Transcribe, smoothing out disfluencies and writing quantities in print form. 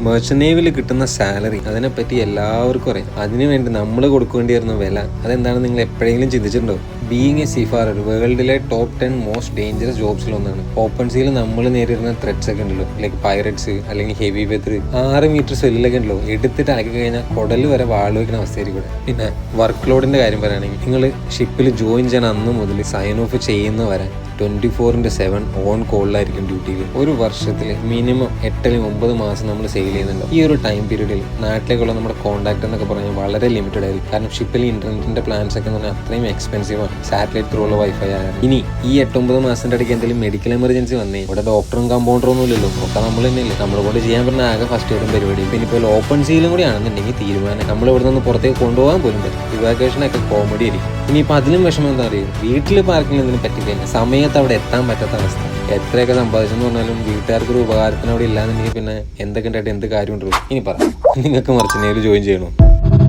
Merchant നേവിയിൽ കിട്ടുന്ന salary അതിനെപ്പറ്റി എല്ലാവർക്കും അറിയാം. അതിനുവേണ്ടി നമ്മൾ കൊടുക്കേണ്ടി വരുന്ന വില അതെന്താണ് നിങ്ങൾ എപ്പോഴെങ്കിലും ചിന്തിച്ചിട്ടുണ്ടോ? ബീയിങ് എ സീഫാറർ വേൾഡിലെ ടോപ്പ് 10 മോസ്റ്റ് ഡേഞ്ചറസ് ജോബ്സിലൊന്നാണ്. ഓപ്പൺ സീയിൽ നമ്മൾ നേരിടുന്ന ത്രെറ്റ്സ് ഒക്കെ ഉണ്ടല്ലോ, ലൈക്ക് പൈററ്റ്സ് അല്ലെങ്കിൽ ഹെവി വെതർ, 6 മീറ്റർ സെല്ലിലൊക്കെ ഉണ്ടല്ലോ, എടുത്തിട്ട് അലക്കി കഴിഞ്ഞാൽ കുടല് വരെ വാള് വയ്ക്കുന്ന അവസ്ഥയായിരിക്കും. പിന്നെ വർക്ക് ലോഡിന്റെ കാര്യം പറയുകയാണെങ്കിൽ നിങ്ങൾ ഷിപ്പിൽ ജോയിൻ ചെയ്യാൻ അന്ന് മുതൽ സൈൻ ഓഫ് ചെയ്യുന്ന വരെ 24/7 ഓൺ കോളിലായിരിക്കും ഡ്യൂട്ടിയിൽ. ഒരു വർഷത്തിൽ മിനിമം 8-9 മാസം നമ്മൾ സെയിൽ ചെയ്യുന്നുണ്ട്. ഈ ഒരു ടൈം പീരീഡിൽ നാട്ടിലേക്കുള്ള നമ്മുടെ കോൺടാക്ട് എന്നൊക്കെ പറഞ്ഞാൽ വളരെ ലിമിറ്റഡ് ആയിരിക്കും. കാരണം ഷിപ്പിൽ ഇന്റർനെറ്റിന്റെ പ്ലാൻസ് ഒക്കെ എന്ന് പറഞ്ഞാൽ അത്രയും എക്സ്പെൻസീവ് ആണ്, സാറ്റലൈറ്റ് ത്രൂ ഉള്ള വൈഫൈ ആയാലും. ഇനി ഈ 8-9 മാസത്തിന്റെ ഇടയ്ക്ക് എന്തെങ്കിലും മെഡിക്കൽ എമർജൻസി വന്നേ ഇവിടെ ഡോക്ടറും കമ്പൗണ്ടറും ഒന്നും ഇല്ലല്ലോ, ഒക്കെ നമ്മൾ തന്നെയല്ലേ. നമ്മളെ കൊണ്ട് ചെയ്യാൻ പറ്റുന്ന ആകെ ഫസ്റ്റ് എയ്ഡും പരിപാടി. പിന്നെ ഇപ്പോൾ ഓപ്പൺ സീലും കൂടി ആണെന്നുണ്ടെങ്കിൽ തീരുമാനം നമ്മൾ ഇവിടെ നിന്ന് പുറത്തേക്ക് കൊണ്ടുപോകാൻ പോലും പറ്റും. ഇവാക്വേഷനൊക്കെ കോമഡി ആയിരിക്കും. ഇനിയിപ്പോൾ അതിലും വിഷമം എന്താ അറിയും, വീട്ടിൽ പാർക്കിംഗ് എന്തിനും പറ്റിക്കഴിഞ്ഞാൽ സമയത്ത് അവിടെ എത്താൻ പറ്റാത്ത അവസ്ഥ. എത്രയൊക്കെ സമ്പാദിച്ചെന്ന് പറഞ്ഞാലും വീട്ടുകാർക്കൊരു ഉപകാരത്തിന് അവിടെ ഇല്ലാന്നുണ്ടെങ്കിൽ പിന്നെ എന്തൊക്കെ ഉണ്ടായിട്ട് എന്ത് കാര്യം ഉണ്ടോ? ഇനി പറ, നിങ്ങൾക്ക് മെർച്ചന്റ് നേവിയിൽ ജോയിൻ ചെയ്യണോ?